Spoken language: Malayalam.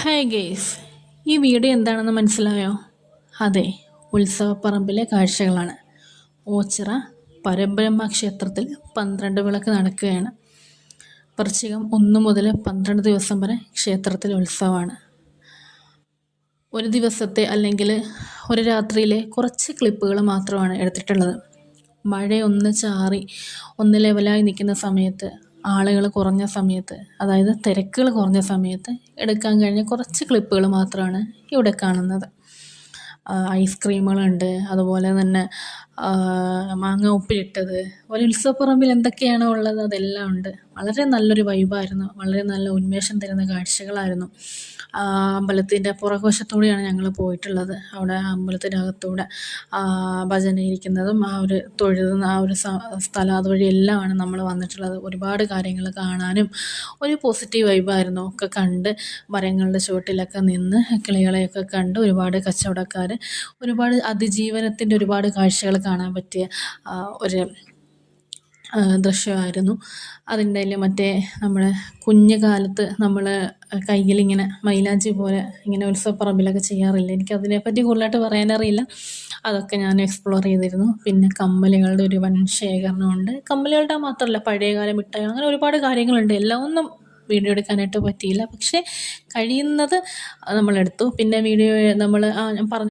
ഹായ് ഗെയ്സ്, ഈ വീഡിയോ എന്താണെന്ന് മനസ്സിലായോ? അതെ, ഉത്സവപ്പറമ്പിലെ കാഴ്ചകളാണ്. ഓച്ചിറ പരബ്രഹ്മ ക്ഷേത്രത്തിൽ 12 വിളക്ക് നടക്കുകയാണ്. വൃശ്ചികം 1 മുതൽ 12 ദിവസം വരെ ക്ഷേത്രത്തിൽ ഉത്സവമാണ്. ഒരു ദിവസത്തെ അല്ലെങ്കിൽ ഒരു രാത്രിയിലെ കുറച്ച് ക്ലിപ്പുകൾ മാത്രമാണ് എടുത്തിട്ടുള്ളത്. മഴയൊന്ന് ചാറി ഒന്ന് ലെവലായി നിൽക്കുന്ന സമയത്ത്, ആളുകൾ കുറഞ്ഞ സമയത്ത്, അതായത് തിരക്കുകൾ കുറഞ്ഞ സമയത്ത് എടുക്കാൻ കഴിഞ്ഞ കുറച്ച് ക്ലിപ്പുകൾ മാത്രമാണ് ഇവിടെ കാണുന്നത്. ഐസ്ക്രീമുകളുണ്ട്, അതുപോലെ തന്നെ മാങ്ങ ഉപ്പിലിട്ടത്, ഒരു ഉത്സവപ്പറമ്പിൽ എന്തൊക്കെയാണോ ഉള്ളത് അതെല്ലാം ഉണ്ട്. വളരെ നല്ലൊരു വൈബായിരുന്നു, വളരെ നല്ല ഉന്മേഷം തരുന്ന കാഴ്ചകളായിരുന്നു. അമ്പലത്തിൻ്റെ പുറകുവശത്തൂടെയാണ് ഞങ്ങൾ പോയിട്ടുള്ളത്. അവിടെ അമ്പലത്തിനകത്തൂടെ ഭജന ഇരിക്കുന്നതും ആ ഒരു തൊഴുതുന്ന ആ ഒരു സ്ഥലം അതുവഴിയെല്ലാമാണ് നമ്മൾ വന്നിട്ടുള്ളത്. ഒരുപാട് കാര്യങ്ങൾ കാണാനും ഒരു പോസിറ്റീവ് വൈബായിരുന്നു. ഒക്കെ കണ്ട് മരങ്ങളുടെ ചുവട്ടിലൊക്കെ നിന്ന് കിളികളെയൊക്കെ കണ്ട് ഒരുപാട് കച്ചവടക്കാർ, ഒരുപാട് അതിജീവനത്തിൻ്റെ ഒരുപാട് കാഴ്ചകൾ കാണാൻ പറ്റിയ ഒരു ദൃശ്യമായിരുന്നു. അതിൻ്റെ മറ്റേ നമ്മുടെ കുഞ്ഞു കാലത്ത് നമ്മൾ കയ്യിലിങ്ങനെ മൈലാഞ്ചി പോലെ ഇങ്ങനെ ഉത്സവപ്പറമ്പിലൊക്കെ ചെയ്യാറില്ല. എനിക്കതിനെപ്പറ്റി കൂടുതലായിട്ട് പറയാനറിയില്ല. അതൊക്കെ ഞാൻ എക്സ്പ്ലോർ ചെയ്തിരുന്നു. പിന്നെ കമ്മലുകളുടെ ഒരു വൻ ശേഖരണമുണ്ട്. കമ്മലുകളുടെ മാത്രമല്ല, പഴയകാല മിഠായികൾ, അങ്ങനെ ഒരുപാട് കാര്യങ്ങളുണ്ട്. എല്ലാം ഒന്നും വീഡിയോ എടുക്കാനായിട്ട് പറ്റിയില്ല, പക്ഷേ കഴിയുന്നത് നമ്മളെടുത്തു. പിന്നെ വീഡിയോ നമ്മൾ ഞാൻ പറഞ്ഞു